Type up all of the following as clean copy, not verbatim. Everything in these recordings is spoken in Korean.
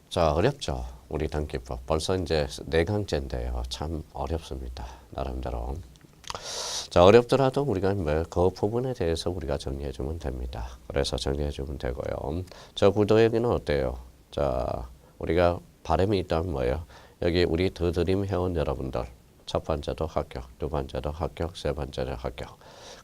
자, 어렵죠. 우리 등기법. 벌써 이제 4강째인데요. 참 어렵습니다. 나름대로. 자, 어렵더라도 우리가 그 부분에 대해서 우리가 정리해주면 됩니다. 그래서 정리해주면 되고요. 저 구도 여기는 어때요? 자, 우리가 바람이 있다면 뭐예요? 여기 우리 더드림 회원 여러분들 첫 번째도 합격, 두 번째도 합격, 세 번째도 합격.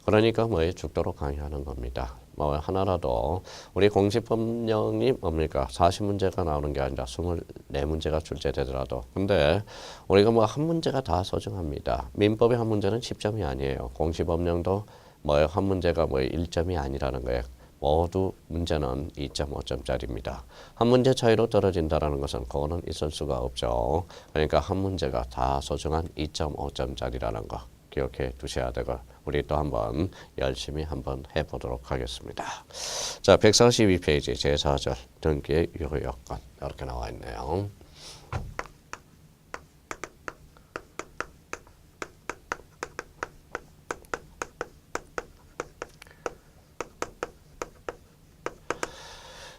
그러니까 뭐예요? 죽도록 강의하는 겁니다. 뭐 하나라도 우리 공시법령이 뭡니까? 40문제가 나오는 게 아니라 24문제가 출제되더라도 근데 우리가 뭐 한 문제가 다 소중합니다. 민법의 한 문제는 10점이 아니에요. 공시법령도 뭐예요? 한 문제가 뭐 1점이 아니라는 거예요. 모두 문제는 2.5점짜리입니다. 한 문제 차이로 떨어진다는 것은 그거는 있을 수가 없죠. 그러니까 한 문제가 다 소중한 2.5점짜리라는 거 기억해 두셔야 되고 우리 또 한번 열심히 한번 해보도록 하겠습니다. 자, 142페이지 제4절 등기의 유효여건 이렇게 나와 있네요.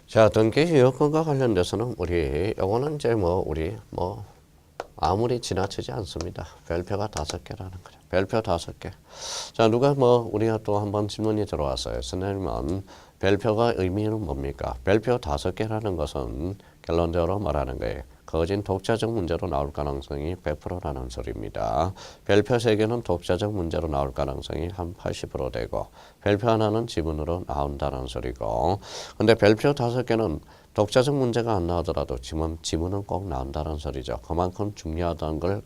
자, 등기 유효권과 관련돼서는 우리 요거는 이제 우리 아무리 지나치지 않습니다. 별표가 5개라는 거죠. 별표 5개. 자, 누가 우리가 또 한번 질문이 들어왔어요. 선생님은 별표가 의미는 뭡니까? 별표 5개라는 것은 결론적으로 말하는 거예요. 거진 독자적 문제로 나올 가능성이 100%라는 소리입니다. 별표 3개는 독자적 문제로 나올 가능성이 한 80% 되고 별표 하나는 지문으로 나온다는 소리고 근데 별표 5개는 독자적 문제가 안 나오더라도 지문은 꼭 나온다는 소리죠. 그만큼 중요하다는 걸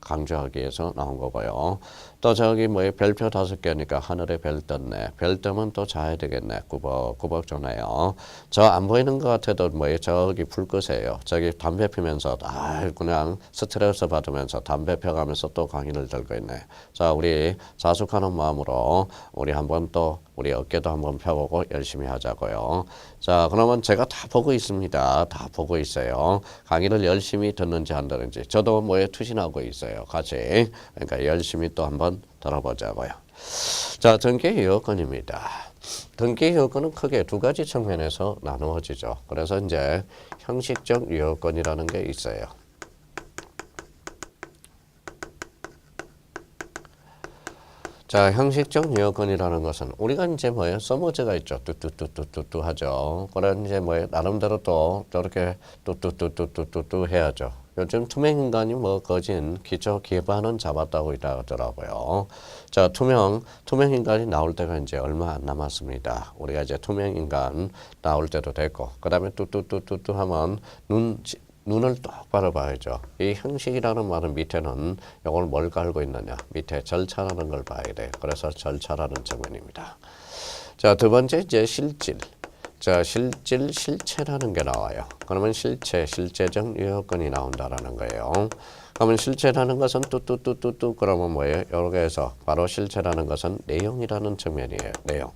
강조하기 위해서 나온 거고요. 또 저기 별표 5개니까 하늘에 별 떴네. 별 뜨면 또 자야 되겠네. 꾸벅꾸벅 좋네요. 저 안 보이는 것 같아도 저기 불 끄세요. 저기 담배 피면서 그냥 스트레스 받으면서 담배 펴가면서 또 강의를 들고 있네. 자, 우리 자숙하는 마음으로 우리 한번 또 우리 어깨도 한번 펴보고 열심히 하자고요. 자, 그러면 제가 다 보고 있습니다. 다 보고 있어요. 강의를 열심히 듣는지 안 듣는지. 저도 투신하고 있어요. 같이. 그러니까 열심히 또 한번 들어보자고요. 자, 등기 유효권입니다. 등기 유효권은 크게 2가지 측면에서 나누어지죠. 그래서 이제 형식적 유효권이라는 게 있어요. 자, 형식적 유효권이라는 것은 우리가 이제 서머제가 있죠. 뚜뚜뚜뚜뚜뚜 하죠. 그런 이제 나름대로 또 저렇게 뚜뚜뚜뚜뚜뚜 해야죠. 요즘 투명인간이 거진 기초 기반은 잡았다고 하더라고요. 자, 투명인간이 나올 때가 이제 얼마 안 남았습니다. 우리가 이제 투명인간 나올 때도 됐고, 그 다음에 뚜뚜뚜뚜뚜 하면 눈을 똑바로 봐야죠. 이 형식이라는 말은 밑에는 이걸 뭘 깔고 있느냐. 밑에 절차라는 걸 봐야 돼요. 그래서 절차라는 측면입니다. 자, 두 번째 이제 실질. 자, 실체라는 게 나와요. 그러면 실제적 유효권이 나온다라는 거예요. 그러면 실체라는 것은 뚜뚜뚜뚜뚜 그러면 뭐예요? 이렇게 해서 바로 실체라는 것은 내용이라는 측면이에요. 내용.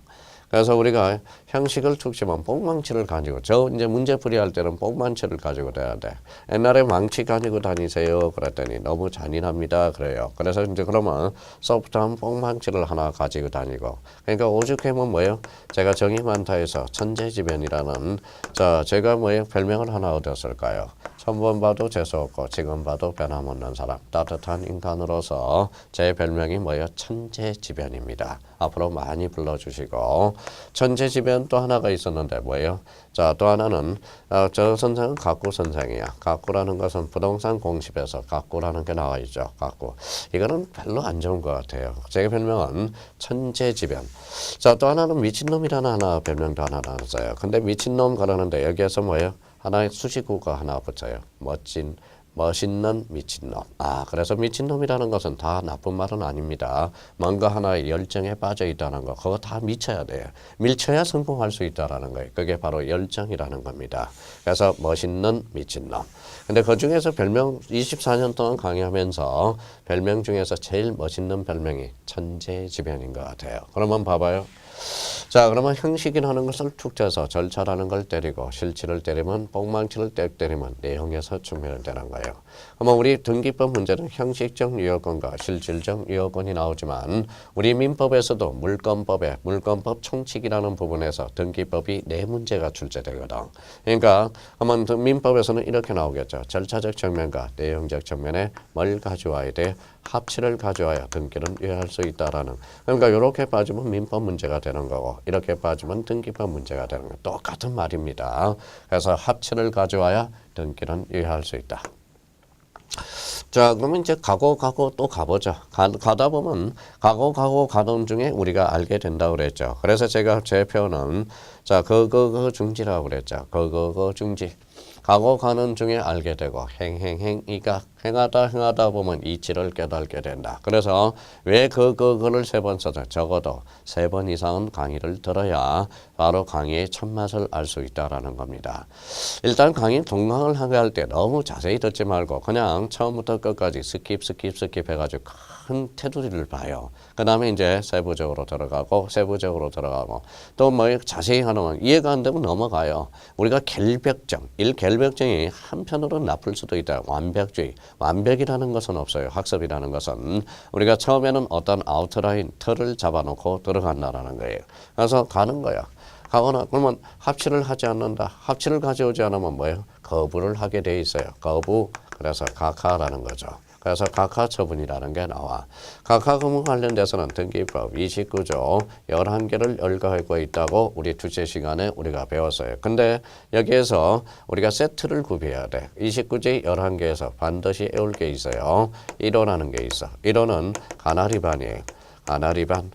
그래서 우리가 형식을 툭 치면 뽕망치를 가지고 이제 문제풀이 할 때는 뽕망치를 가지고 돼야 돼. 옛날에 망치 가지고 다니세요. 그랬더니 너무 잔인합니다. 그래요. 그래서 이제 그러면 소프트한 뽕망치를 하나 가지고 다니고. 그러니까 오죽하면 뭐예요? 제가 정의 많다에서 천재지변이라는 제가 별명을 하나 얻었을까요? 처음 봐도 재수없고 지금 봐도 변함없는 사람. 따뜻한 인간으로서 제 별명이 천재지변입니다. 앞으로 많이 불러주시고 천재지변 또 하나가 있었는데 자, 또 하나는 저 선생은 가꾸 선생이야. 가꾸라는 것은 부동산 공시에서 가꾸라는 게 나와 있죠. 가꾸. 이거는 별로 안 좋은 것 같아요. 제 별명은 천재지변. 자, 또 하나는 미친놈이라는 별명도 하나 나왔어요. 근데 미친놈 그러는데 여기에서 하나의 수식어가 하나 붙여요. 멋있는 미친놈. 그래서 미친놈이라는 것은 다 나쁜 말은 아닙니다. 뭔가 하나의 열정에 빠져 있다는 거. 그거 다 미쳐야 돼요. 밀쳐야 성공할 수 있다는 거예요. 그게 바로 열정이라는 겁니다. 그래서 멋있는 미친놈. 근데 그 중에서 별명 24년 동안 강의하면서 별명 중에서 제일 멋있는 별명이 천재지변인 것 같아요. 그러면 봐봐요. 자, 그러면 형식이라는 것을 툭 쳐서 절차라는 걸 때리고 실치를 때리면 뽕망치를 때리면 내용에서 충분되는 거예요. 그러면 우리 등기법 문제는 형식적 유효권과 실질적 유효권이 나오지만 우리 민법에서도 물권법 총칙이라는 부분에서 등기법이 네 문제가 출제되거든. 그러니까 한번 민법에서는 이렇게 나오겠죠. 절차적 측면과 내용적 측면에 뭘 가져와야 돼? 합치를 가져와야 등기를 유효할 수 있다라는. 그러니까 이렇게 빠지면 민법 문제가 되는 거고 이렇게 빠지면 등기법 문제가 되는 거 똑같은 말입니다. 그래서 합치를 가져와야 등기는 유효할 수 있다. 자, 그러면 이제 가고 또 가보죠. 가다 보면 가고 가던 중에 우리가 알게 된다고 그랬죠. 그래서 제가 제 표현은 자, 중지라고 그랬죠. 중지. 가고 가는 중에 알게 되고 행이가 행하다 보면 이치를 깨닫게 된다. 그래서 왜 그를 세 번 써서 적어도 3번 이상은 강의를 들어야 바로 강의의 참맛을 알 수 있다라는 겁니다. 일단 강의 동강을 하게 할 때 너무 자세히 듣지 말고 그냥 처음부터 끝까지 스킵 해가지고 큰 테두리를 봐요. 그 다음에 이제 세부적으로 들어가고 또 뭐 자세히 하면 이해가 안 되면 넘어가요. 우리가 결벽증이 한편으로는 나쁠 수도 있다. 완벽이라는 것은 없어요. 학습이라는 것은 우리가 처음에는 어떤 아웃라인 틀을 잡아놓고 들어간다라는 거예요. 그래서 가는 거야. 가거나 그러면 합치를 하지 않는다. 합치를 가져오지 않으면 뭐예요? 거부를 하게 돼 있어요. 거부. 그래서 각하라는 거죠. 그래서 각하 처분이라는 게 나와. 각하 의무 관련돼서는 등기법 29조 11개를 열거하고 있다고 우리 주체 시간에 우리가 배웠어요. 근데 여기에서 우리가 세트를 구비해야 돼. 29조 11개에서 반드시 외울 게 있어요. 1호라는 게 있어. 1호는 가나리반이에요. 가나리반.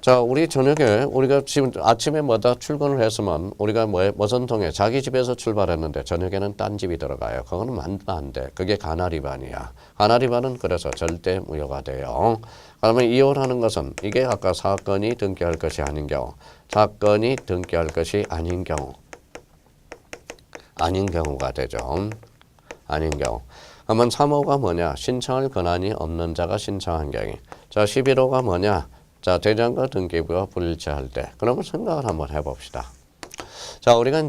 자, 우리 저녁에 우리가 지금 아침에 뭐다 출근을 했으면 우리가 무슨 통해 자기 집에서 출발했는데 저녁에는 딴 집이 들어가요. 그거는 안 돼. 그게 가나리반이야. 가나리반은 그래서 절대 무효가 돼요. 그러면 이혼하는 것은 이게 아까 사건이 등기할 것이 아닌 경우, 사건이 등기할 것이 아닌 경우가 되죠. 아닌 경우. 그러면 3호가 뭐냐? 신청할 권한이 없는 자가 신청한 경우. 자, 11호가 뭐냐? 자, 대장과 등기부가 불일치할 때. 그러면 생각을 한번 해봅시다. 자, 우리가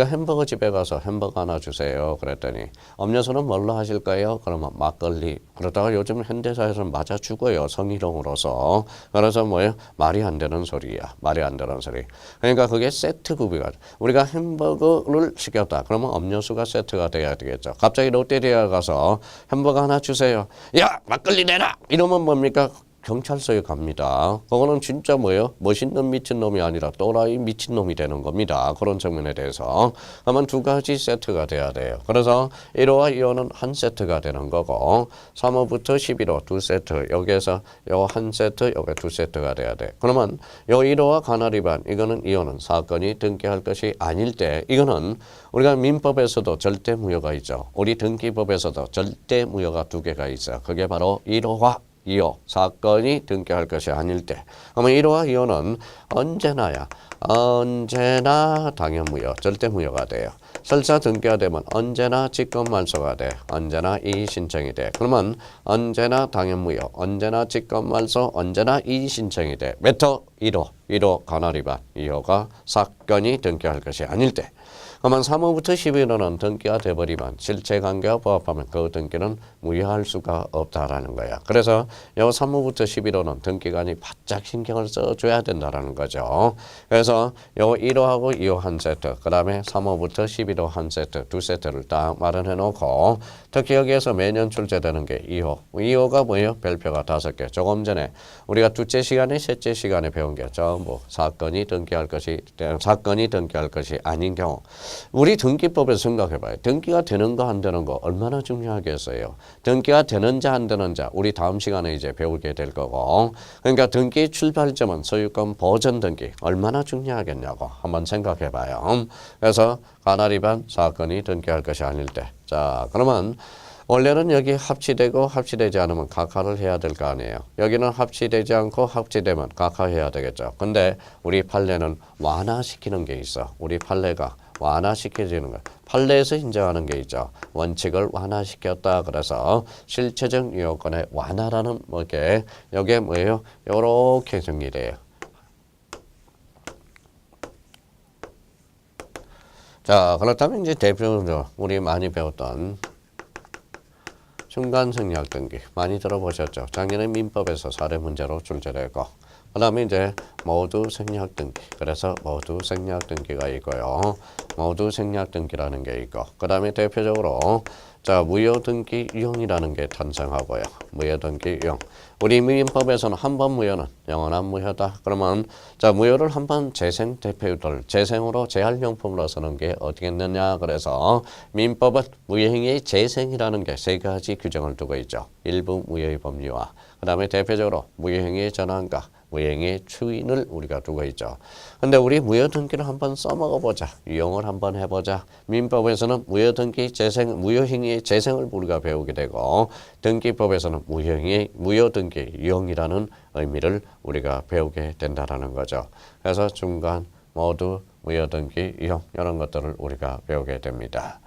햄버거 집에 가서 햄버거 하나 주세요. 그랬더니 음료수는 뭘로 하실까요? 그러면 막걸리. 그러다가 요즘 현대사에서는 맞아 죽어요. 성희롱으로서. 그래서 뭐예요? 말이 안 되는 소리야. 말이 안 되는 소리. 그러니까 그게 세트 구비가. 우리가 햄버거를 시켰다. 그러면 음료수가 세트가 돼야 되겠죠. 갑자기 롯데리아 가서 햄버거 하나 주세요. 야, 막걸리 내놔. 이러면 뭡니까? 경찰서에 갑니다. 그거는 진짜 뭐예요? 멋있는 미친놈이 아니라 또라이 미친놈이 되는 겁니다. 그런 측면에 대해서. 그러면 두 가지 세트가 돼야 돼요. 그래서 1호와 2호는 한 세트가 되는 거고 3호부터 11호 두 세트. 여기에서 요 한 세트, 요게 두 세트가 돼야 돼. 그러면 요 1호와 가나리반 이거는 2호는 사건이 등기할 것이 아닐 때 이거는 우리가 민법에서도 절대 무효가 있죠. 우리 등기법에서도 절대 무효가 두 개가 있어요. 그게 바로 1호와 2호 사건이 등기할 것이 아닐 때. 그러면 1호와 2호는 언제나 당연무효, 절대무효가 돼요. 설사 등기가 되면 언제나 직권말소가 돼. 언제나 이의신청이 돼. 그러면 언제나 당연무효, 언제나 직권말소, 언제나 이의신청이 돼. 몇 호? 1호 가나리반, 2호가 사건이 등기할 것이 아닐 때. 그러면 3호부터 11호는 등기가 돼버리면 실체관계와 부합하면 그 등기는 무효할 수가 없다라는 거야. 그래서 요 3호부터 11호는 등기관이 바짝 신경을 써줘야 된다라는 거죠. 그래서 요 1호하고 2호 한 세트, 그 다음에 3호부터 11호 한 세트, 두 세트를 딱 마련해 놓고 특히 여기에서 매년 출제되는 게 2호. 2호가 뭐예요? 별표가 5개. 조금 전에 우리가 둘째 시간에 셋째 시간에 배운 게 전부 사건이 등기할 것이 아닌 경우. 우리 등기법에서 생각해봐요. 등기가 되는 거 안 되는 거 얼마나 중요하겠어요. 등기가 되는지 안 되는지 우리 다음 시간에 이제 배우게 될 거고. 그러니까 등기 출발점은 소유권 보전 등기 얼마나 중요하겠냐고 한번 생각해봐요. 그래서 가나리반 사건이 등기할 것이 아닐 때. 자, 그러면 원래는 여기 합치되고 합치되지 않으면 각하를 해야 될 거 아니에요. 여기는 합치되지 않고 합치되면 각하해야 되겠죠. 근데 우리 판례는 완화시키는 게 있어. 우리 판례가 완화시켜지는 거야. 판례에서 인정하는 게 있죠. 원칙을 완화시켰다. 그래서 실체적 유효권의 완화라는 뭐게 여기에 뭐예요? 요렇게 정리돼요. 자, 그렇다면 이제 대표적으로 우리 많이 배웠던 중간생략 등기 많이 들어보셨죠? 작년에 민법에서 사례 문제로 출제되고 그 다음에 이제 모두 생략 등기. 그래서 모두 생략 등기가 있고요. 모두 생략 등기라는 게 있고 그 다음에 대표적으로 자 무효 등기 유형이라는 게 탄생하고요. 무효 등기 유형. 우리 민법에서는 한 번 무효는 영원한 무효다. 그러면 자 무효를 한 번 재생 대표들 재생으로 재활용품으로 쓰는 게 어떻겠느냐. 그래서 민법은 무효행위의 재생이라는 게 세 가지 규정을 두고 있죠. 일부 무효의 법리와 그 다음에 대표적으로 무효행위의 전환과 무효행위의 추인을 우리가 두고 있죠. 근데 우리 무효등기를 한번 써먹어보자. 유형을 한번 해보자. 민법에서는 무효등기 재생, 무효행위의 재생을 우리가 배우게 되고 등기법에서는 무효등기 유형이라는 의미를 우리가 배우게 된다는 거죠. 그래서 중간 모두 무효등기 유형 이런 것들을 우리가 배우게 됩니다.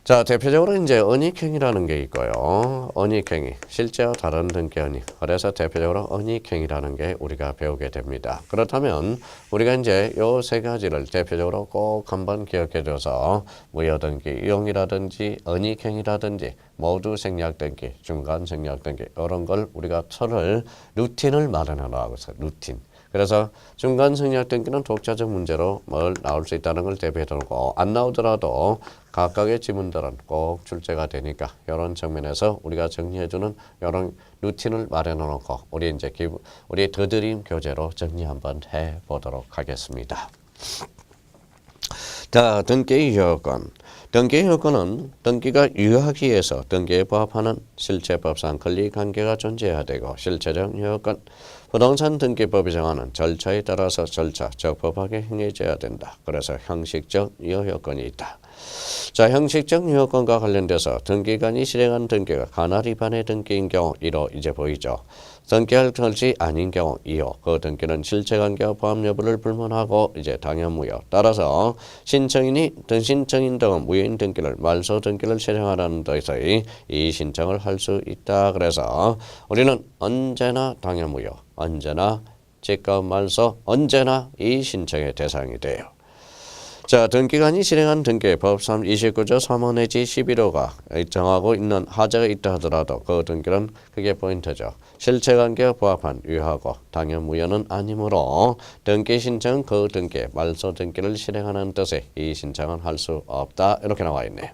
자, 대표적으로 이제 언익행위라는 게 있고요. 언익행위, 실제와 다른 등기 언익. 그래서 대표적으로 언익행위라는 게 우리가 배우게 됩니다. 그렇다면 우리가 이제 요 세 가지를 대표적으로 꼭 한번 기억해줘서 무효등기, 유형이라든지 언익행위라든지 모두 생략 등기, 중간 생략 등기 이런 걸 우리가 루틴을 마련하라고 해서 루틴. 그래서 중간 생략 등기는 독자적 문제로 뭘 나올 수 있다는 걸 대비해두고 안 나오더라도 각각의 지문들은 꼭 출제가 되니까 이런 측면에서 우리가 정리해주는 이런 루틴을 마련해놓고 우리 더드림 교재로 정리 한번 해보도록 하겠습니다. 자, 등기 요건. 등기 요건은 등기가 유효하기 위해서 등기에 부합하는 실체법상 권리관계가 존재해야 되고 실체적 요건. 부동산 등기법이 정하는 절차에 따라서 절차, 적법하게 행해져야 된다. 그래서 형식적 유효요건이 있다. 자, 형식적 유효건과 관련돼서 등기관이 실행한 등기가 관할 위반의 등기인 경우 1호 이제 보이죠. 등기할 것이 아닌 경우 2호 그 등기는 실체관계와 포함 여부를 불문하고 이제 당연 무효. 따라서 신청인 등은 무효인 등기를 말소 등기를 실행하라는 뜻의 이 신청을 할 수 있다. 그래서 우리는 언제나 당연 무효, 언제나 직권 말소, 언제나 이 신청의 대상이 돼요. 자, 등기관이 실행한 등기의 법상 29조 3호 내지 11호가 정하고 있는 하자가 있다 하더라도 그 등기는 그게 포인트죠. 실체관계와 부합한 유효하고 당연 무효는 아니므로 등기 신청 그 등기 말소 등기를 실행하는 뜻의 이 신청은 할 수 없다. 이렇게 나와 있네요.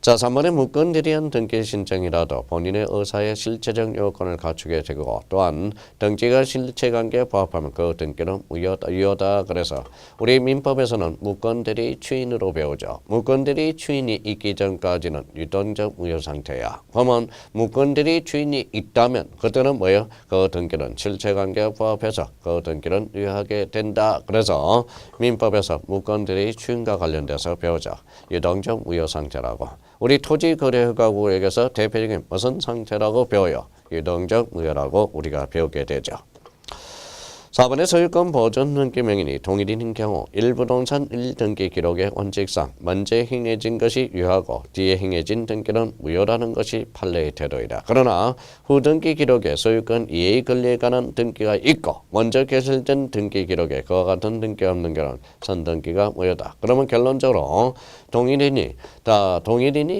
자, 3번의 무건대리한 등기 신청이라도 본인의 의사의 실체적 요건을 갖추게 되고 또한 등기가 실체관계에 부합하면 그 등기는 유효다. 그래서 우리 민법에서는 무건대리 추인으로 배우죠. 무건대리 추인이 있기 전까지는 유동적 무효 상태야. 그러면 무건대리 추인이 있다면 그때는 뭐예요? 그 등기는 실체관계에 부합해서 그 등기는 유효하게 된다. 그래서 민법에서 무건대리 추인과 관련돼서 배우죠. 유동적 무효 상태라고. 우리 토지거래허가구역에서 대표적인 무슨 상태라고 배워요? 유동적 무효라고 우리가 배우게 되죠. 4번의 소유권 보존 등기 명인이 동일인인 경우 1부동산 1등기 기록의 원칙상 먼저 행해진 것이 유효하고 뒤에 행해진 등기는 무효라는 것이 판례의 태도이다. 그러나 후등기 기록에 소유권 이해의 권리에 관한 등기가 있고 먼저 개설된 등기 기록에 그와 같은 등기가 없는 경우는 선등기가 무효다. 그러면 결론적으로 동일인이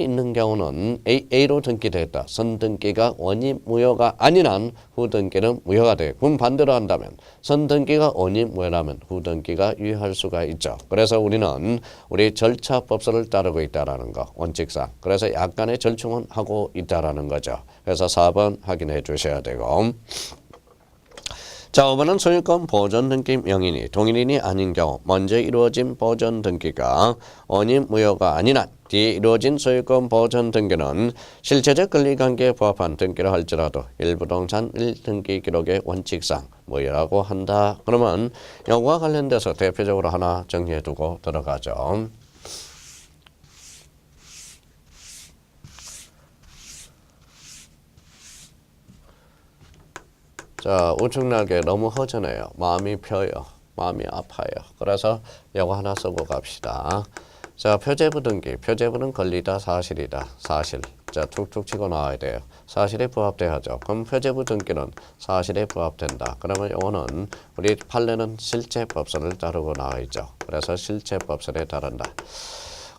있는 경우는 A로 등기됐다. 선등기가 원인 무효가 아닌 한 후등기는 무효가 돼. 그럼 반대로 한다면 선등기가 원인 무효라면 후등기가 유효할 수가 있죠. 그래서 우리는 우리 절차법서를 따르고 있다라는 거 원칙상. 그래서 약간의 절충은 하고 있다라는 거죠. 그래서 4번 확인해 주셔야 되고. 자, 5번은 소유권 보존 등기 명인이 동일인이 아닌 경우 먼저 이루어진 보존 등기가 원인 무효가 아닌 한 뒤에 이루어진 소유권 보존 등기는 실체적 권리관계에 부합한 등기를 할지라도 1부동산 1등기 기록의 원칙상 무효라고 한다. 그러면 이와 관련돼서 대표적으로 하나 정리해두고 들어가죠. 자, 우측날개 너무 허전해요. 마음이 펴요. 마음이 아파요. 그래서 이거 하나 쓰고 갑시다. 자, 표제부 등기. 표제부는 권리다, 사실이다. 사실. 자, 툭툭 치고 나와야 돼요. 사실에 부합돼야죠. 그럼 표제부 등기는 사실에 부합된다. 그러면 이거는 우리 판례는 실체법선을 따르고 나와 있죠. 그래서 실체법선에 따른다.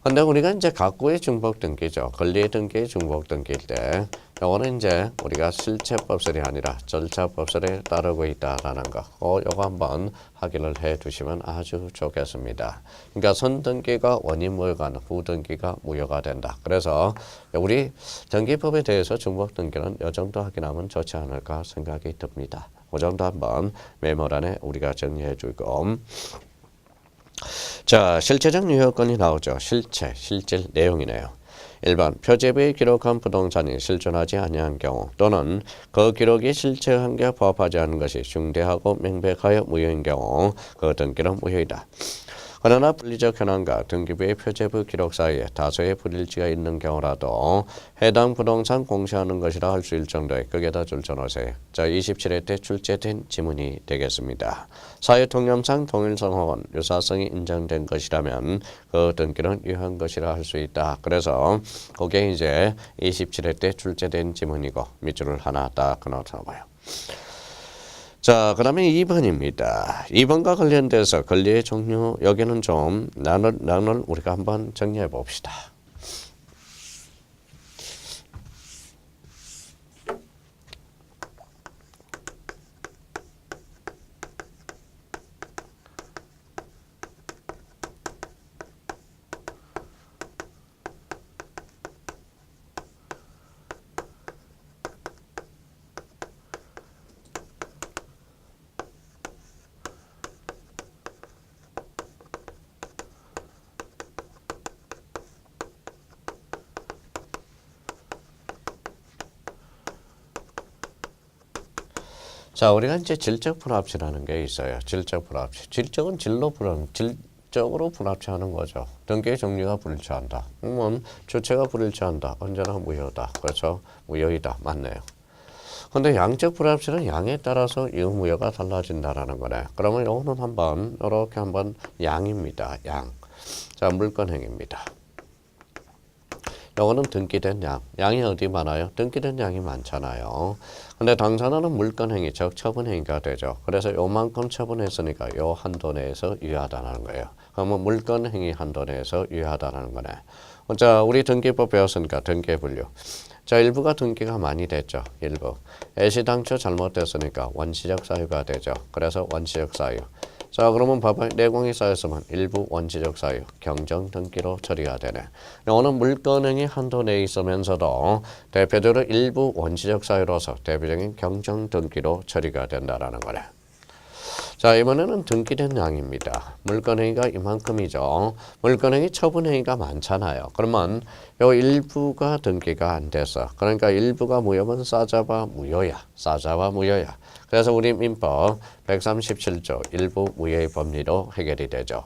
근데 우리가 이제 각구의 중복 등기죠. 권리의 등기의 중복 등기일 때 요거는 이제 우리가 실체법설이 아니라 절차법설에 따르고 있다라는 거. 요거 한번 확인을 해 두시면 아주 좋겠습니다. 그러니까 선등기가 원인 무효가 후등기가 무효가 된다. 그래서 우리 등기법에 대해서 중복 등기는 요 정도 확인하면 좋지 않을까 생각이 듭니다. 그 정도 한번 메모란에 우리가 정리해 주고. 자, 실체적 유효권이 나오죠. 실질 내용이네요. 1번 표제부에 기록한 부동산이 실존하지 아니한 경우 또는 그 기록이 실체한 게 부합하지 않은 것이 중대하고 명백하여 무효인 경우 그 등기는 무효이다. 그러나 분리적 현황과 등기부의 표제부 기록 사이에 다소의 불일치가 있는 경우라도 해당 부동산 공시하는 것이라 할 수 있을 정도의 극에다 줄쳐놓으세요. 자, 27회 때 출제된 지문이 되겠습니다. 사회통념상 동일성 혹은 유사성이 인정된 것이라면 그 등기는 유효한 것이라 할 수 있다. 그래서 그게 이제 27회 때 출제된 지문이고 밑줄을 하나 딱 그어놓아봐요. 자, 그 다음에 2번입니다. 2번과 관련돼서 권리의 종류, 여기는 좀 나눌 우리가 한번 정리해 봅시다. 자, 우리가 이제 질적 불합치라는 게 있어요. 질적 불합치. 질적은 질적으로 불합치하는 거죠. 등기의 종류가 불일치한다. 그러면 주체가 불일치한다. 언제나 무효다. 그렇죠? 무효이다. 맞네요. 근데 양적 불합치는 양에 따라서 유무효가 달라진다라는 거네. 그러면 요거는 한번 이렇게 한번 양입니다. 양. 자, 물건행입니다. 요거는 등기된 양. 양이 어디 많아요? 등기된 양이 많잖아요. 근데 당사자는 물건행위, 즉 처분행위가 되죠. 그래서 요만큼 처분했으니까 요 한도 내에서 유효하다는 거예요. 그러면 물건행위 한도 내에서 유효하다는 거네. 자, 우리 등기법 배웠으니까 등기 분류. 자, 일부가 등기가 많이 됐죠. 일부. 애시당초 잘못됐으니까 원시적 사유가 되죠. 그래서 원시적 사유. 자, 그러면 봐봐요. 내공이 쌓였으면 일부 원시적 사유, 경정 등기로 처리가 되네. 오늘 물건행위 한도 내에 있으면서도 대표적으로 일부 원시적 사유로서 대표적인 경정 등기로 처리가 된다라는 거네. 자, 이번에는 등기된 양입니다. 물건행위가 이만큼이죠. 물건행위 처분행위가 많잖아요. 그러면 요 일부가 등기가 안 돼서, 그러니까 일부가 무효면 싸잡아 무효야. 싸잡아 무효야. 그래서 우리 민법 137조 일부 무효의 법리로 해결이 되죠.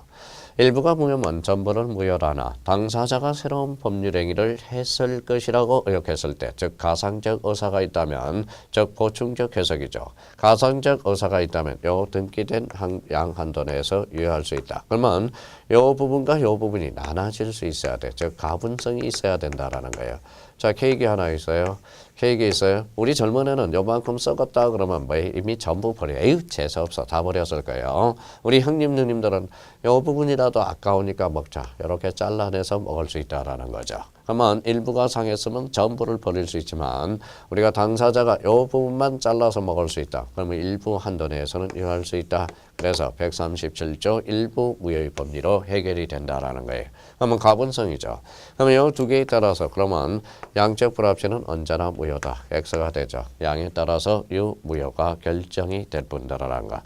일부가 무효면 전부는 무효라나 당사자가 새로운 법률 행위를 했을 것이라고 의혹했을 때, 즉 가상적 의사가 있다면, 즉 보충적 해석이죠. 가상적 의사가 있다면 요 등기된 양 한도 내에서 유효할 수 있다. 그러면 요 부분과 요 부분이 나눠질 수 있어야 돼. 즉 가분성이 있어야 된다라는 거예요. 자, 케이크 하나 있어요. 케이크 있어요. 우리 젊은 애는 요만큼 썩었다 그러면 뭐 이미 전부 버려. 에휴, 재수없어. 다 버렸을 거예요. 우리 형님, 누님들은 요 부분이라도 아까우니까 먹자. 이렇게 잘라내서 먹을 수 있다라는 거죠. 그러면 일부가 상했으면 전부를 버릴 수 있지만 우리가 당사자가 요 부분만 잘라서 먹을 수 있다. 그러면 일부 한도 내에서는 유효할 수 있다. 그래서 137조 일부 무효의 법리로 해결이 된다라는 거예요. 그러면 가분성이죠. 그러면 요 두 개에 따라서 그러면 양적 불합치는 언제나 무효다. X가 되죠. 양에 따라서 유무효가 결정이 될 뿐더라라는 거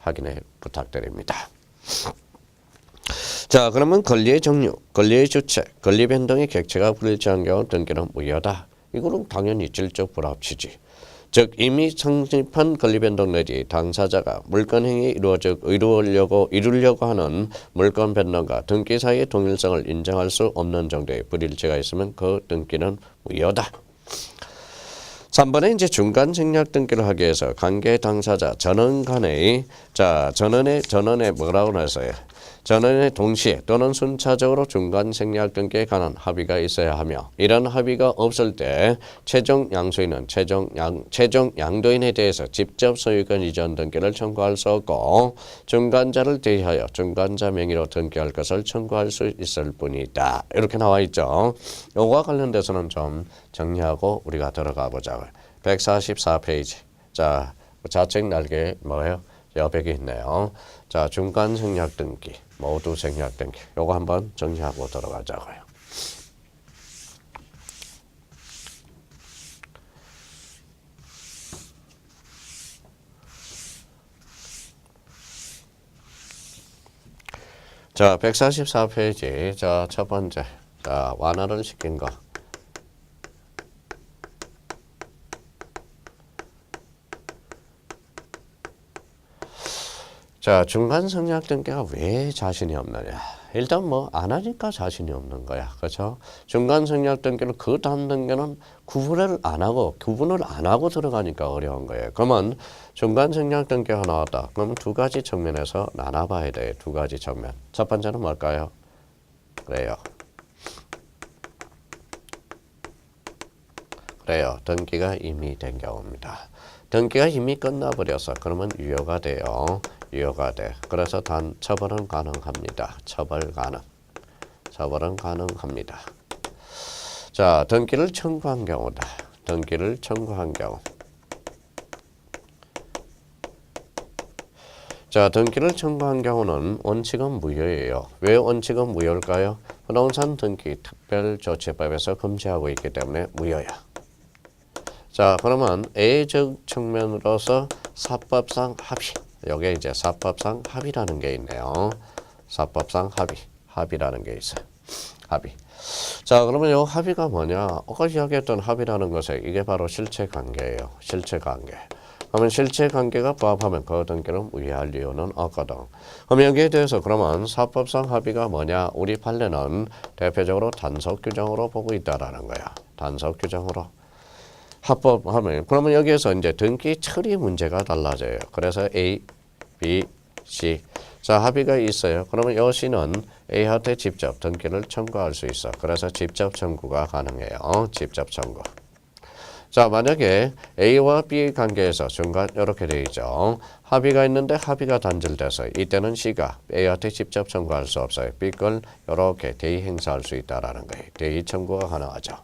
확인해 부탁드립니다. 자, 그러면 권리의 종류, 권리의 주체, 권리 변동의 객체가 불일치한 경우 등기는 무효다. 이거는 당연히 질적 불합치지. 즉 이미 성립한 권리 변동 내지 당사자가 물건 행위 이루려고 하는 물건 변동과 등기 사이의 동일성을 인정할 수 없는 정도의 불일치가 있으면 그 등기는 무효다. 3번에 이제 중간 생략 등기를 하기 위해서 관계 당사자 전원 간의 전원에 뭐라고 했어요? 전원의 동시에 또는 순차적으로 중간 생략 등기에 관한 합의가 있어야 하며 이런 합의가 없을 때 최종 양수인은 최종 양도인에 대해서 직접 소유권 이전 등기를 청구할 수 없고 중간자를 대하여 중간자 명의로 등기할 것을 청구할 수 있을 뿐이다. 이렇게 나와 있죠. 요거와 관련돼서는 좀 정리하고 우리가 들어가 보자고요. 144페이지. 자, 좌측 날개 뭐예요? 여백이 있네요. 자, 중간 생략 등기, 모두 생략 등기. 요거 한번 정리하고 들어가자고요. 자, 144페이지. 자, 첫 번째. 자, 완화를 시킨 거. 자, 중간 생략 등기가 왜 자신이 없느냐? 일단 뭐 안 하니까 자신이 없는 거야. 그렇죠? 중간 생략 등기는 그 다음 등기는 구분을 안 하고 들어가니까 어려운 거예요. 그러면 중간 생략 등기가 나왔다. 그러면 두 가지 측면에서 나눠봐야 돼요. 두 가지 측면. 첫 번째는 뭘까요? 그래요. 등기가 이미 된 경우입니다. 등기가 이미 끝나버려서 그러면 유효가 돼요. 유효가 돼. 그래서 단 처벌은 가능합니다. 처벌은 가능합니다. 자, 등기를 청구한 경우다. 등기를 청구한 경우. 자, 등기를 청구한 경우는 원칙은 무효예요. 왜 원칙은 무효일까요? 부동산 등기 특별조치법에서 금지하고 있기 때문에 무효야. 자, 그러면 A적 측면으로서 사법상 합의. 여기에 이제 사법상 합의라는 게 있네요. 사법상 합의라는 게 있어요. 합의. 자, 그러면 이 합의가 뭐냐? 아까 이야기했던 합의라는 것은 이게 바로 실체관계예요. 실체관계. 그러면 실체관계가 부합하면 그 등기는 무효할 이유는 없거든. 그럼 여기에 대해서 그러면 사법상 합의가 뭐냐? 우리 판례는 대표적으로 단속 규정으로 보고 있다라는 거야. 단속 규정으로. 합법하면 그러면 여기에서 이제 등기 처리 문제가 달라져요. 그래서 A, B, C. 자, 합의가 있어요. 그러면 여 C는 A한테 직접 등기를 청구할 수 있어. 그래서 직접 청구가 가능해요. 직접 청구. 자, 만약에 A와 B의 관계에서 중간 이렇게 되어 있죠. 합의가 있는데 합의가 단절돼서 이때는 C가 A한테 직접 청구할 수 없어요. B 걸 이렇게 대의 행사할 수 있다라는 거예요. 대의 청구가 가능하죠.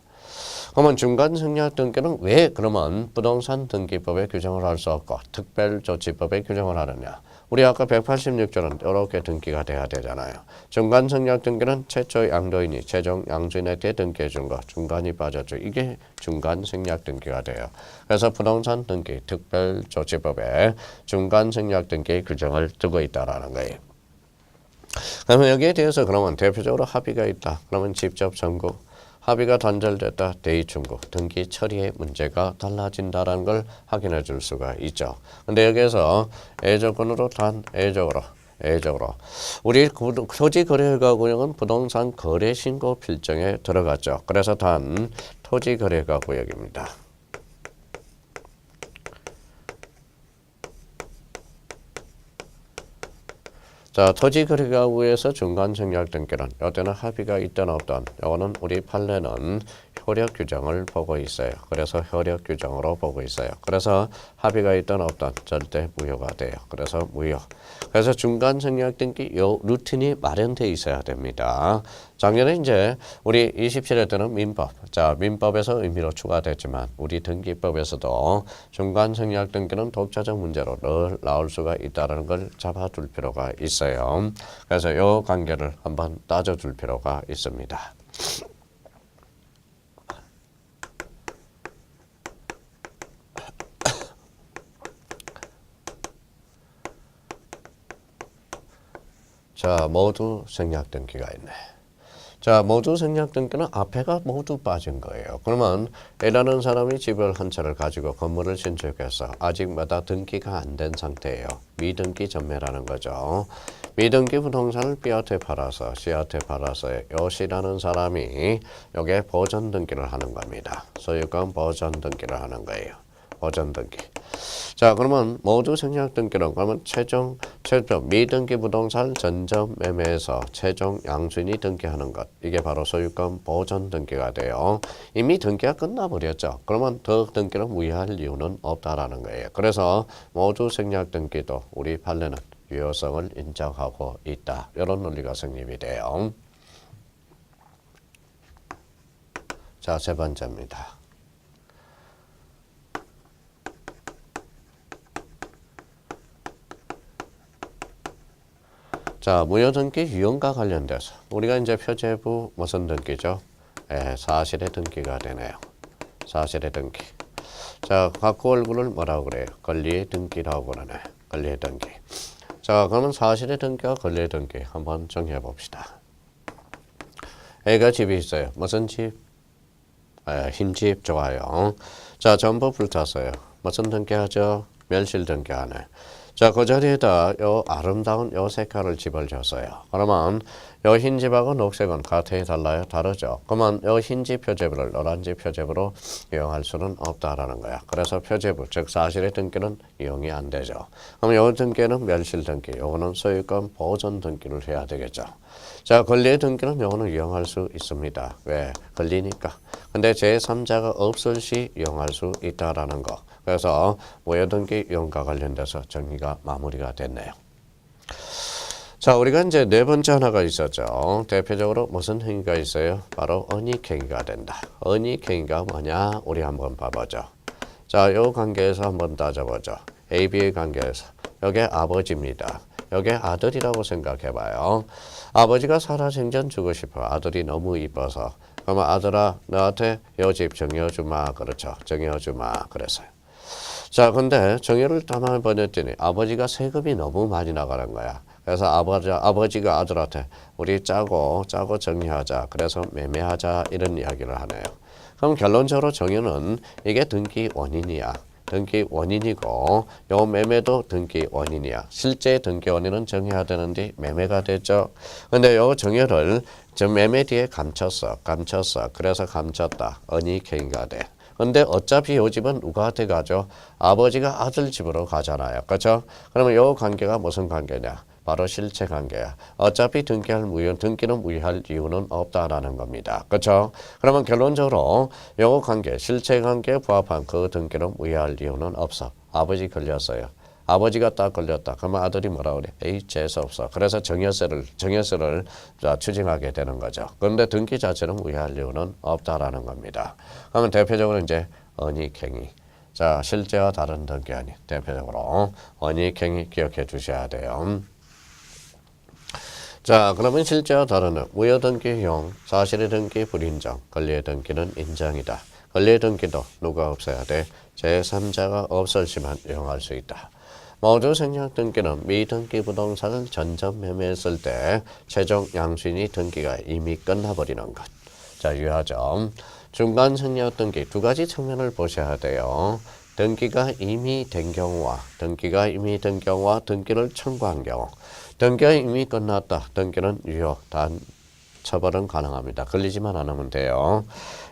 그러면 중간 생략 등기는 왜 그러면 부동산 등기법에 규정을 할 수 없고 특별조치법에 규정을 하느냐? 우리 아까 186조는 이렇게 등기가 돼야 되잖아요. 중간 생략 등기는 최초 양도인이 최종 양수인한테 등기해 준 거 중간이 빠졌죠. 이게 중간 생략 등기가 돼요. 그래서 부동산 등기 특별조치법에 중간 생략 등기 규정을 두고 있다라는 거예요. 그러면 여기에 대해서 그러면 대표적으로 합의가 있다. 그러면 직접 청구. 합의가 단절됐다. 대의 청구. 등기 처리의 문제가 달라진다는 걸 확인해 줄 수가 있죠. 근데 여기에서 A조건으로 단 A적으로 우리 토지거래가구역은 부동산 거래신고 필정에 들어갔죠. 그래서 단 토지거래가구역입니다. 자, 토지거래가구에서 중간 생략 등기는 이때는 합의가 있든 없든 이거는 우리 판례는 효력 규정을 보고 있어요. 그래서 효력 규정으로 보고 있어요. 그래서 합의가 있든 없든 절대 무효가 돼요. 그래서 무효. 그래서 중간 생략 등기 요 루틴이 마련돼 있어야 됩니다. 작년에 이제 우리 27회 때는 민법. 자, 민법에서 의미로 추가됐지만 우리 등기법에서도 중간 생략 등기는 독자적 문제로 늘 나올 수가 있다는 걸 잡아둘 필요가 있어요. 그래서 이 관계를 한번 따져줄 필요가 있습니다. 자, 모두 생략 등기가 있네. 자, 모두 생략 등기는 앞에가 모두 빠진 거예요. 그러면 A라는 사람이 집을 한 채를 가지고 건물을 신축해서 아직마다 등기가 안 된 상태예요. 미등기 전매라는 거죠. 미등기 부동산을 B한테 팔아서 C한테 팔아서 요 C라는 사람이 여기에 보전 등기를 하는 겁니다. 소유권 보전 등기를 하는 거예요. 보전 등기. 자, 그러면 모두 생략 등기는 그러면 최종 미등기 부동산 전점 매매에서 최종 양수인이 등기하는 것. 이게 바로 소유권 보전 등기가 돼요. 이미 등기가 끝나버렸죠. 그러면 더 등기를 무효할 이유는 없다라는 거예요. 그래서 모두 생략 등기도 우리 판례는 유효성을 인정하고 있다. 이런 논리가 성립이 돼요. 자, 세 번째입니다. 자, 무효등기 유형과 관련돼서 우리가 이제 표제부 무슨 등기죠? 사실의 등기가 되네요. 사실의 등기. 자, 각 얼굴을 뭐라고 그래요? 권리의 등기라고 그러네. 권리의 등기. 자, 그러면 사실의 등기와 권리의 등기 한번 정해 봅시다. A가 집이 있어요. 무슨 집? 흰집. 좋아요. 자, 전부 불탔어요. 무슨 등기하죠? 멸실 등기하네. 자, 그 자리에다 요 아름다운 요 색깔을 집을 줬어요. 그러면 요 흰집하고 녹색은 같아요, 달라요? 다르죠. 그러면 요 흰집 표제부를 노란집 표제부로 이용할 수는 없다라는 거야. 그래서 표제부, 즉 사실의 등기는 이용이 안 되죠. 그럼 요 등기는 멸실 등기, 요거는 소유권 보전 등기를 해야 되겠죠. 자, 권리의 등기는 요거는 이용할 수 있습니다. 왜? 권리니까. 근데 제3자가 없을 시 이용할 수 있다라는 거. 그래서 무효등기 이용과 관련돼서 정리가 마무리가 됐네요. 자, 우리가 이제 네 번째 하나가 있었죠. 대표적으로 무슨 행위가 있어요? 바로 언익행위가 된다. 언익행위가 뭐냐? 우리 한번 봐보죠. 자, 요 관계에서 한번 따져보죠. A, B의 관계에서. 여기 아버지입니다. 여기 아들이라고 생각해봐요. 아버지가 살아생전 주고 싶어. 아들이 너무 이뻐서. 그러면 아들아, 너한테 요 집 정해주마. 그렇죠. 정해주마. 그랬어요. 자, 근데 정해를 담아 보냈더니 아버지가 세금이 너무 많이 나가는 거야. 그래서 아버지가 아들한테 우리 짜고 정리하자. 그래서 매매하자. 이런 이야기를 하네요. 그럼 결론적으로 정해는 이게 등기 원인이야. 등기 원인이고 요 매매도 등기 원인이야. 실제 등기 원인은 정해야 되는데 매매가 됐죠. 근데 요 정해를 저 매매 뒤에 감췄어. 그래서 감췄다. 언익행위가 돼. 근데 어차피 요 집은 누구한테 가죠? 아버지가 아들 집으로 가잖아요. 그렇죠? 그러면 요 관계가 무슨 관계냐? 바로 실체 관계야. 어차피 등기는 무효할 이유는 없다라는 겁니다. 그렇죠? 그러면 결론적으로 요 관계, 실체 관계에 부합한 그 등기는 무효할 이유는 없어. 아버지 걸렸어요. 아버지가 딱 걸렸다. 그러면 아들이 뭐라 그래? 에이, 재수 없어. 그래서 정여세를 추징하게 되는 거죠. 그런데 등기 자체는 무효할 이유는 없다라는 겁니다. 그러면 대표적으로 이제 언익행위. 자, 실제와 다른 등기 아니. 대표적으로 언익행위 기억해 주셔야 돼요. 자, 그러면 실제와 다른 무효등기형, 사실의 등기 불인정, 권리의 등기는 인정이다. 권리의 등기도 누가 없어야 돼? 제3자가 없을 시만 이용할 수 있다. 모두 생략 등기는 미등기 부동산을 전점 매매했을 때 최종 양수인이 등기가 이미 끝나버리는 것. 자, 유효점. 중간 생략 등기 두 가지 측면을 보셔야 돼요. 등기가 이미 된 경우와 등기를 청구한 경우. 등기가 이미 끝났다. 등기는 유효. 단 처벌은 가능합니다. 걸리지만 않으면 돼요.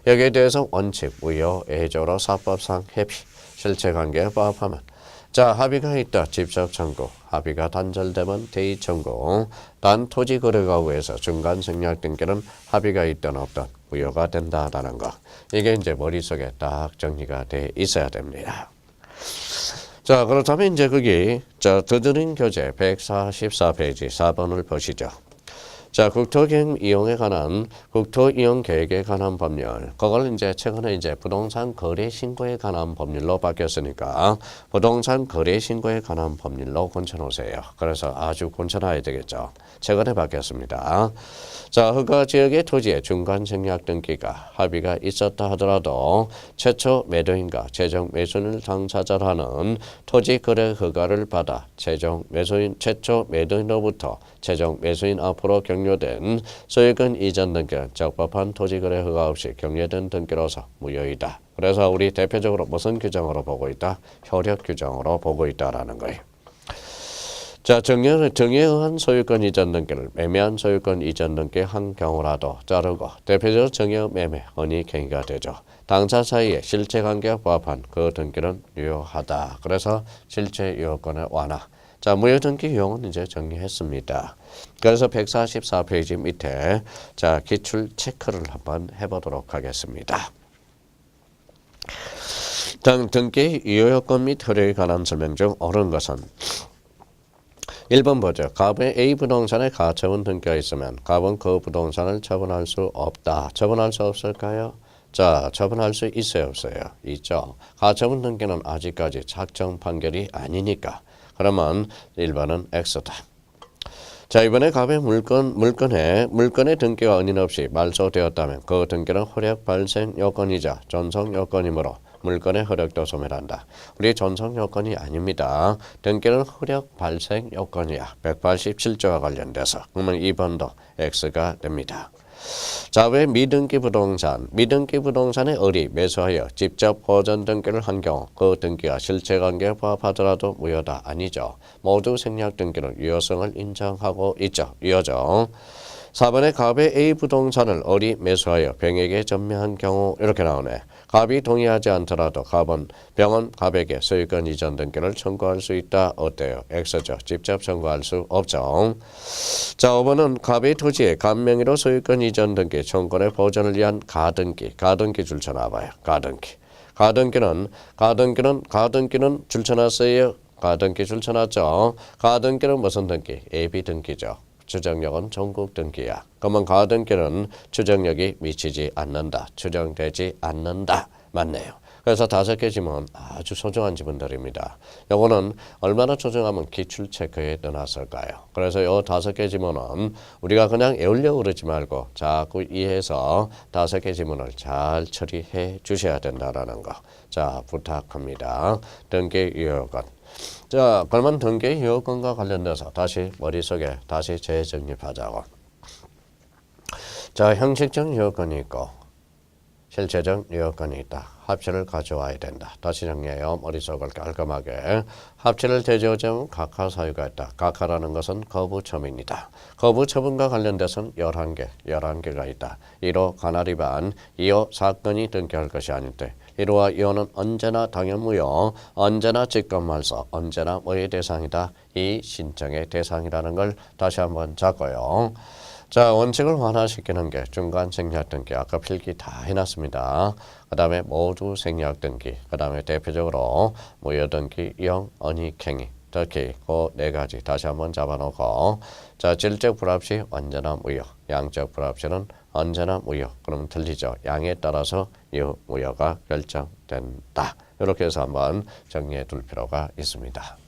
여기에 대해서 원칙, 무효, 예외적으로 사법상 회피, 실체관계에 부합하면 자, 합의가 있다. 집적 청구. 합의가 단절되면 대의 청구. 단 토지 거래가 위해서 중간 생략 등기는 합의가 있든 없든 무효가 된다라는 거. 이게 이제 머릿속에 딱 정리가 돼 있어야 됩니다. 자, 그렇다면 이제 거기 더드린 교재 144페이지 4번을 보시죠. 자, 국토기행 이용에 관한 국토이용 계획에 관한 법률. 그걸 이제 최근에 이제 부동산 거래 신고에 관한 법률로 바뀌었으니까 부동산 거래 신고에 관한 법률로 고쳐놓으세요. 그래서 아주 고쳐놔야 되겠죠. 최근에 바뀌었습니다. 자, 허가 지역의 토지의 중간 생략 등기가 합의가 있었다 하더라도 최초 매도인과 최종 매수인을 당사자로 하는 토지 거래 허가를 받아 최초 매도인으로부터 최종 매수인 앞으로 격려된 소유권 이전 등기는 적법한 토지 거래 허가 없이 격려된 등기로서 무효이다. 그래서 우리 대표적으로 무슨 규정으로 보고 있다? 효력 규정으로 보고 있다라는 거예요. 자, 정에 의한 소유권 이전 등기를 매매한 소유권 이전 등기 한 경우라도 자르고 대표적으로 정의 매매, 언이행위가 되죠. 당사 사이에 실체 관계에 부합한 그 등기는 유효하다. 그래서 실체 유효권의 완화. 자, 무효 등기 유형은 이제 정리했습니다. 그래서 144페이지 밑에 자, 기출 체크를 한번 해보도록 하겠습니다. 등기 유효권 및 효력에 관한 설명 중 옳은 것은 1번 보죠. 갑의 A 부동산에 가처분 등기가 있으면 갑은 그 부동산을 처분할 수 없다. 처분할 수 없을까요? 자, 처분할 수 있어요, 없어요? 있죠. 가처분 등기는 아직까지 작정 판결이 아니니까. 그러면 1번은 X다. 자, 이번에 갑의 물건의 등기가 은인 없이 말소되었다면 그 등기는 효력 발생 요건이자 전송 요건이므로 물건의 효력도 소멸한다. 우리 전송 요건이 아닙니다. 등기는 효력 발생 요건이야. 187조와 관련돼서. 그러면 2번도 X가 됩니다. 자, 왜 미등기 부동산의 을이 매수하여 직접 보전 등기를 한 경우 그 등기가 실체관계에 부합하더라도 무효다. 아니죠. 모두 생략 등기는 유효성을 인정하고 있죠. 유효죠. 4번에 갑의 A 부동산을 을이 매수하여 병에게 전매한 경우 이렇게 나오네. 갑이 동의하지 않더라도 병은 갑에게 소유권 이전 등기를 청구할 수 있다. 어때요? X죠. 직접 청구할 수 없죠. 자, 5번은 갑의 토지에 갑 명의로 소유권 이전 등기 청구의 보전을 위한 가등기 줄쳐놔봐요. 가등기는 줄쳐놨어요. 가등기 줄쳐놨죠. 가등기는 무슨 등기? AB 등기죠. 추정력은 전국 등기야. 그러면 가등기는 추정력이 미치지 않는다. 추정되지 않는다. 맞네요. 그래서 5개 지문 아주 소중한 지문들입니다. 요거는 얼마나 소중하면 기출 체크에 넣어놨을까요? 그래서 요 5개 지문은 우리가 그냥 외우려고 그러지 말고 자꾸 이해해서 5개 지문을 잘 처리해 주셔야 된다라는 거. 자, 부탁합니다. 등기 유효권. 자, 그러면 등기 유효권과 관련돼서 다시 머릿속에 다시 재정립하자고. 자, 형식적 유효권이 있고 실체적 유효권이 있다. 합치를 가져와야 된다. 다시 정리해요. 머릿속을 깔끔하게. 합치를 대조하자면 각하 사유가 있다. 각하라는 것은 거부처분입니다. 거부처분과 관련돼서는 11개가 있다. 1호 관할 위반, 2호 사건이 등기할 것이 아닐 때 1호와 2호는 언제나 당연무효, 언제나 직권말소, 언제나 무효의 대상이다. 이 신청의 대상이라는 걸 다시 한번 잡고요. 자, 원칙을 완화시키는 게 중간 생략 등기. 아까 필기 다 해놨습니다. 그 다음에 모두 생략 등기. 그 다음에 대표적으로 무효 등기, 이용, 언이행위. 특히 그 4가지 다시 한번 잡아놓고. 자, 질적 불합시 언제나 무효. 양적 불합시는 언제나 무효. 그러면 틀리죠. 양에 따라서 무효가 결정된다. 이렇게 해서 한번 정리해 둘 필요가 있습니다.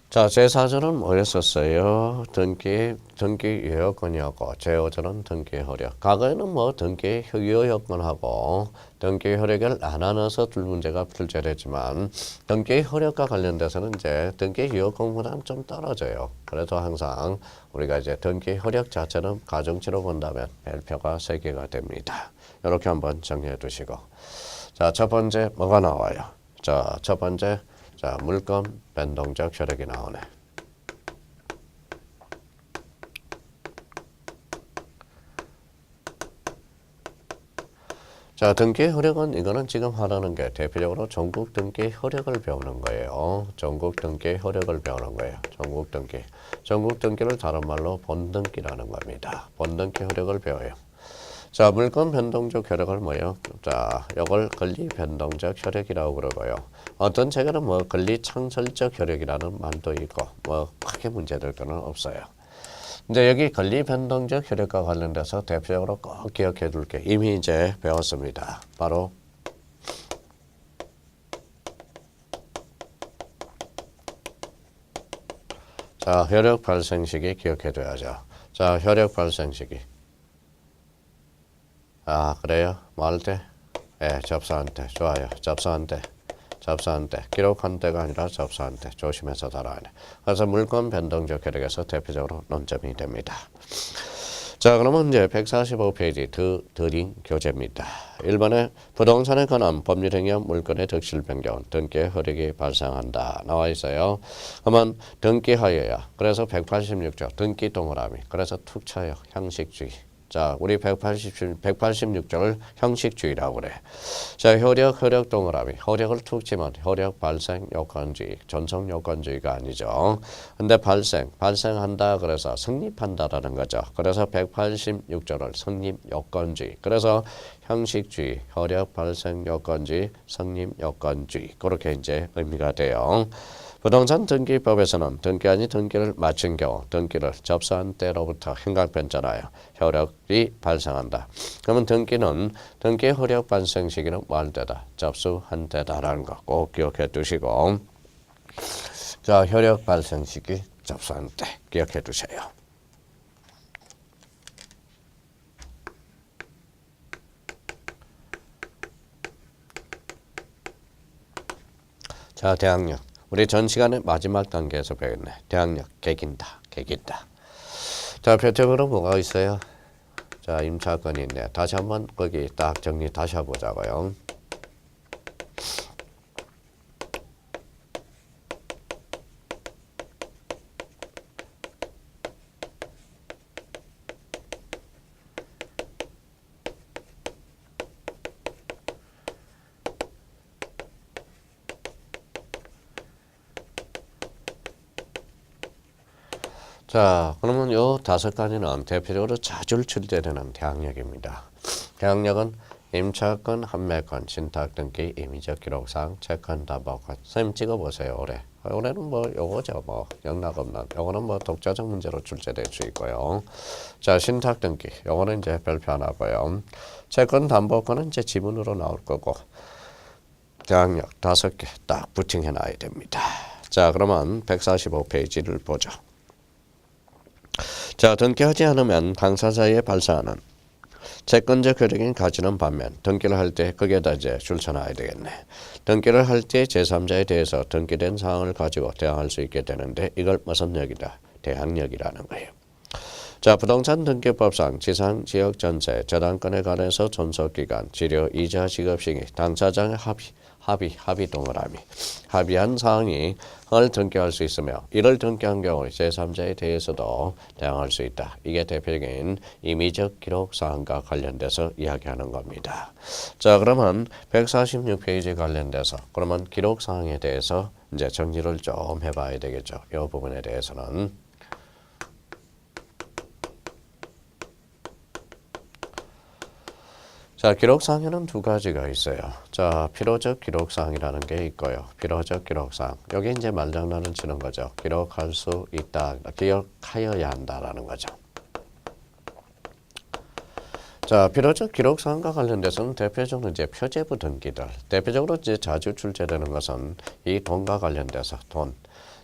자, 제4조는 뭐였었어요? 등기 유효권이었고 제5조는 등기 효력. 과거에는 뭐 등기 유효권하고 등기 효력을 나눠서 둘 문제가 출제됐지만 등기 효력과 관련돼서는 이제 등기 유효권보다는 좀 떨어져요. 그래도 항상 우리가 이제 등기 효력 자체는 가중치로 본다면 별표가 3개가 됩니다. 이렇게 한번 정리해 두시고. 자, 첫 번째 뭐가 나와요? 자, 첫 번째 자, 물건 변동적 효력이 나오네. 자, 등기 효력은 이거는 지금 하라는 게 대표적으로 전국 등기 효력을 배우는 거예요. 전국 등기 효력을 배우는 거예요. 전국 등기. 전국 등기를 다른 말로 본등기라는 겁니다. 본등기 효력을 배워요. 자, 물건 변동적 효력을 뭐예요? 자, 이걸 권리 변동적 효력이라고 그러고요. 어떤 책에는 뭐 권리 창설적 효력이라는 말도 있고 뭐 크게 문제될 거는 없어요. 근데 여기 권리 변동적 효력과 관련돼서 대표적으로 꼭 기억해 둘 게 이미 이제 배웠습니다. 바로 자, 효력 발생 시기 기억해 둬야죠. 자, 효력 발생 시기. 아, 그래요? 뭐 할 때? 예, 접수한 때. 좋아요. 접수한 때. 접수한 때, 기록한 때가 아니라 접수한 때 조심해서 달아야 돼. 그래서 물권 변동적 효력에서 대표적으로 논점이 됩니다. 자, 그러면 이제 145페이지 드린 교재입니다. 1번에 부동산에 관한 법률행위와 물권의 득실 변경, 등기의 효력이 발생한다 나와 있어요. 그러면 등기하여야, 그래서 186조 등기 동그라미, 그래서 툭 쳐요. 형식주의. 자, 우리 186조를 형식주의라고 그래. 자, 효력 동그라미. 효력을 툭 치면 효력 발생 요건주의, 전속 요건주의가 아니죠. 근데 발생한다 그래서 성립한다라는 거죠. 그래서 186조를 성립 요건주의. 그래서 형식주의, 효력 발생 요건주의, 성립 요건주의. 그렇게 이제 의미가 돼요. 부동산 등기법에서는 등기한이 등기를 마친 경우 등기를 접수한 때로부터 행각변잖아요. 효력이 발생한다. 그러면 등기의 효력 발생 시기는 뭘 때다? 접수한 때다라는 거 꼭 기억해 두시고, 자, 효력 발생 시기 접수한 때 기억해 두세요. 자, 대항력. 우리 전 시간에 마지막 단계에서 배웠네. 대항력, 개긴다. 자, 표적으로 뭐가 있어요? 자, 임차권이 있네. 다시 한번 거기 딱 정리 다시 해보자고요. 자, 그러면 요 5가지는 대표적으로 자주 출제되는 대항력입니다. 대항력은 임차권, 판매권, 신탁 등기, 임의적 기록사항, 채권, 담보권. 선생님 찍어보세요. 올해는 뭐 요거죠. 뭐 영락 없는. 요거는 뭐 독자적 문제로 출제될 수 있고요. 자, 신탁 등기. 요거는 이제 별표 안 하고요. 채권, 담보권은 이제 지문으로 나올 거고. 대항력 5개 딱 부팅해 놔야 됩니다. 자, 그러면 145페이지를 보죠. 자, 등기하지 않으면 당사자에 발생하는 채권적 효력인 가치는 반면 등기를 할 때 거기에다 이제 줄쳐놔야 되겠네. 등기를 할 때 제3자에 대해서 등기된 사항을 가지고 대항할 수 있게 되는데 이걸 무슨 역이다? 대항력이라는 거예요. 자, 부동산 등기법상 지상 지역 전세 저당권에 관해서 존속기간, 지료, 이자 지급 시기, 당사자의 합의 동그라미 합의한 사항이 을 등기할 수 있으며 이를 등기한 경우 제3자에 대해서도 대항할 수 있다. 이게 대표적인 임의적 기록 사항과 관련돼서 이야기하는 겁니다. 자, 그러면 146페이지 관련돼서 그러면 기록 사항에 대해서 이제 정리를 좀 해봐야 되겠죠. 이 부분에 대해서는. 자, 기록사항에는 2가지가 있어요. 자, 필요적 기록사항이라는 게 있고요. 필요적 기록사항. 여기 이제 말장난을 치는 거죠. 기록할 수 있다. 기억하여야 한다라는 거죠. 자, 필요적 기록사항과 관련돼서는 대표적으로 이제 표제부 등기들. 대표적으로 이제 자주 출제되는 것은 이 돈과 관련돼서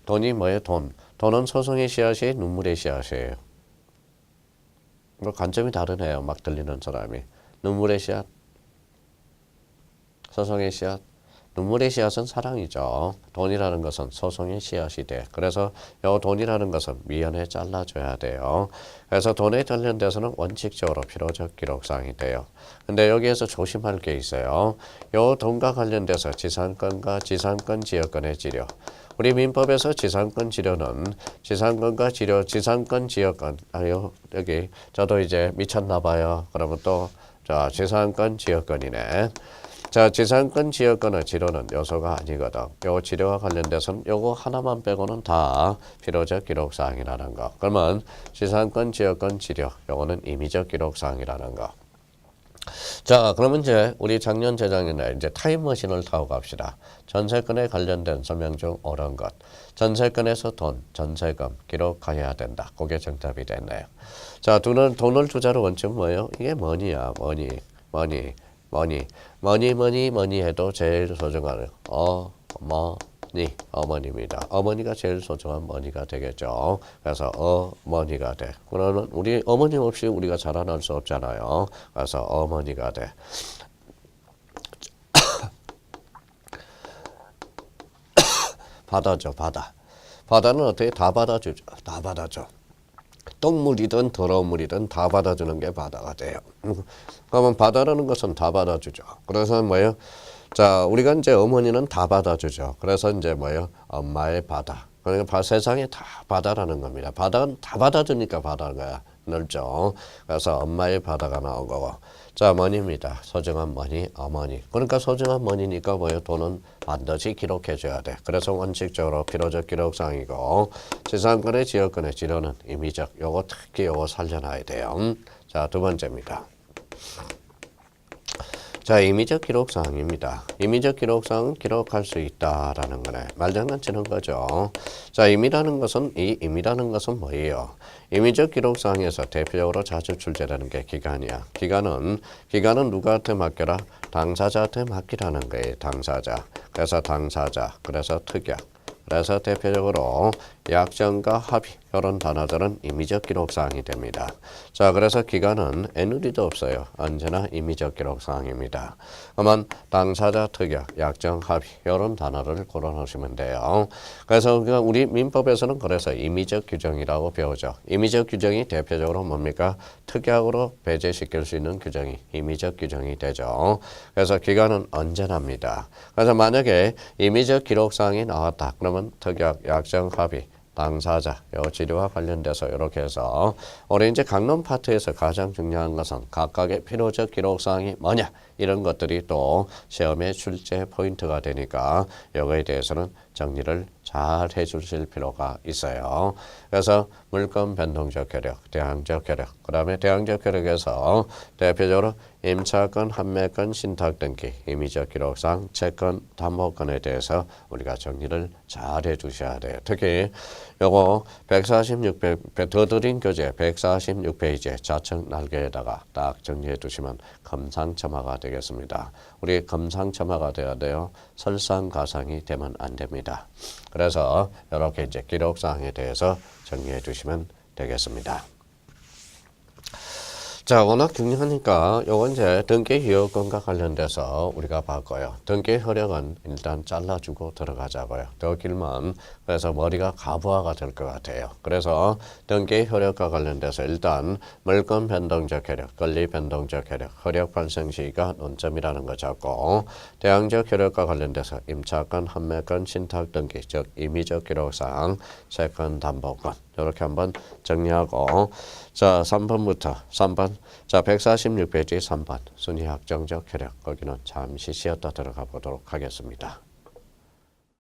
돈이 뭐예요? 돈은 소송의 씨앗이 눈물의 씨앗이에요. 뭐 관점이 다르네요. 막 들리는 사람이. 눈물의 씨앗, 소송의 씨앗. 눈물의 씨앗은 사랑이죠. 돈이라는 것은 소송의 씨앗이 돼. 그래서 이 돈이라는 것은 미연에 잘라줘야 돼요. 그래서 돈에 관련돼서는 원칙적으로 필요적 기록사항이 돼요. 근데 여기에서 조심할 게 있어요. 이 돈과 관련돼서 지상권과 지상권 지역권의 지료. 우리 민법에서 지상권 지료는 지상권과 지상권 지역권. 여기 저도 이제 미쳤나 봐요. 그러면 또 자, 지상권 지역권이네. 자, 지상권 지역권의 지료는 요소가 아니거든. 요 지료와 관련돼서는 요거 하나만 빼고는 다 필요적 기록사항이라는 거. 그러면 지상권 지역권 지료, 요거는 임의적 기록사항이라는 거. 자, 그러면 이제 우리 작년 재작년에 이제 타임머신을 타고 갑시다. 전세권에 관련된 설명 중 옳은 것. 전세권에서 전세금 기록해야 된다. 그게 정답이 됐네요. 자, 돈을 투자로 원칙은 뭐예요? 이게 머니야, 머니 해도 제일 소중한 어머니입니다. 어머니가 제일 소중한 머니가 되겠죠. 그래서 어머니가 돼. 그러면 우리 어머니 없이 우리가 자라날 수 없잖아요. 그래서 어머니가 돼. 바다죠, 바다. 바다는 어떻게 다 받아주죠. 다 받아줘. 똥물이든 더러운 물이든 다 받아주는 게 바다가 돼요. 그러면 바다라는 것은 다 받아주죠. 그래서 뭐예요? 자, 우리가 이제 어머니는 다 받아주죠. 그래서 이제 뭐예요? 엄마의 바다. 그러니까 세상에 다 바다라는 겁니다. 바다는 다 받아주니까 바다가 넓죠. 그래서 엄마의 바다가 나온 거고. 자, 머니입니다. 소중한 머니, 어머니. 그러니까 소중한 머니니까 뭐예요? 돈은 반드시 기록해줘야 돼. 그래서 원칙적으로 필요적 기록상이고, 지상권의 지역권의 지료는 임의적. 요거 특히 요거 살려놔야 돼요. 자, 두 번째입니다. 자, 임의적 기록사항입니다. 임의적 기록사항은 기록할 수 있다라는 거네. 말장난치는 거죠. 자, 임의라는 것은 뭐예요? 임의적 기록사항에서 대표적으로 자주 출제되는 게 기간이야. 기간은 누구한테 맡겨라? 당사자한테 맡기라는 거예요. 당사자. 그래서 당사자. 그래서 특약. 그래서 대표적으로 약정과 합의 이런 단어들은 임의적 기록사항이 됩니다. 자, 그래서 기간은 애누리도 없어요. 언제나 임의적 기록사항입니다. 그러면 당사자, 특약, 약정, 합의 이런 단어를 걸어놓으시면 돼요. 그래서 우리 민법에서는 그래서 임의적 규정이라고 배우죠. 임의적 규정이 대표적으로 뭡니까? 특약으로 배제시킬 수 있는 규정이 임의적 규정이 되죠. 그래서 기간은 언제나입니다. 그래서 만약에 임의적 기록사항이 나왔다. 그러면 특약, 약정, 합의 당사자, 요 지료와 관련돼서 이렇게 해서 우리 이제 강론 파트에서 가장 중요한 것은 각각의 필요적 기록사항이 뭐냐 이런 것들이 또 시험의 출제 포인트가 되니까 이거에 대해서는 정리를 잘 해주실 필요가 있어요. 그래서 물권 변동적 효력, 대항적 효력, 그 다음에 대항적 효력에서 대표적으로 임차권, 판매권, 신탁 등기, 임의적 기록상, 채권, 담보권에 대해서 우리가 정리를 잘 해주셔야 돼요. 특히 요거 146페이지, 더 드린 교재 146페이지에 좌측 날개에다가 딱 정리해 두시면 검상첨화가 되겠습니다. 우리 검상첨화가 돼야 돼요. 설상가상이 되면 안 됩니다. 그래서 이렇게 이제 기록사항에 대해서 정리해 주시면 되겠습니다. 자, 워낙 중요하니까 요건 이제 등기 효력권과 관련돼서 우리가 바꿔요. 등기 효력은 일단 잘라주고 들어가자고요. 더 길면 그래서 머리가 가부화가 될 것 같아요. 그래서 등기 효력과 관련돼서 일단 물권 변동적 효력, 권리 변동적 효력, 효력 발생 시기가 논점이라는 거 잡고 대항적 효력과 관련돼서 임차권, 판매권, 신탁 등기, 즉 임의적 기록상, 채권, 담보권 이렇게 한번 정리하고 자 3번부터 3번 자 146페이지 3번 순위학정적 효력 거기는 잠시 쉬었다 들어가 보도록 하겠습니다.